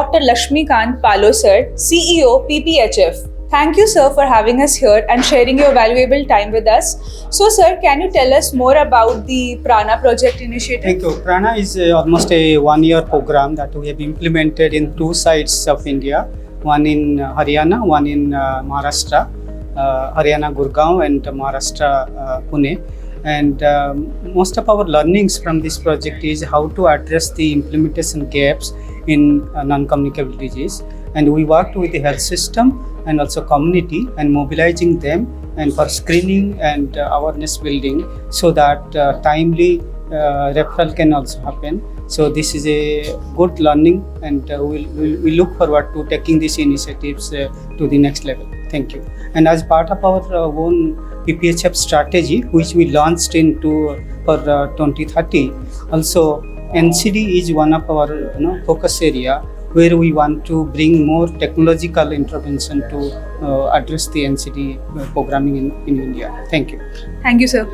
Dr. Laxmikant, Palo sir, CEO, PPHF. Thank you, sir, for having us here and sharing your valuable time with us. So, sir, can you tell us more about the PRANAA project initiative? Thank you. PRANAA is almost a one-year program that we have implemented in two sides of India, one in Haryana, one in Maharashtra, Haryana Gurgaon and Maharashtra Pune. And most of our learnings from this project is how to address the implementation gaps in non-communicable disease. And we worked with the health system and also community and mobilizing them and for screening and awareness building so that timely referral can also happen. So this is a good learning, and we look forward to taking these initiatives to the next level. Thank you. And as part of our own PPHF strategy, which we launched for 2030, also NCD is one of our focus area where we want to bring more technological intervention to address the NCD programming in India. Thank you. Thank you, sir.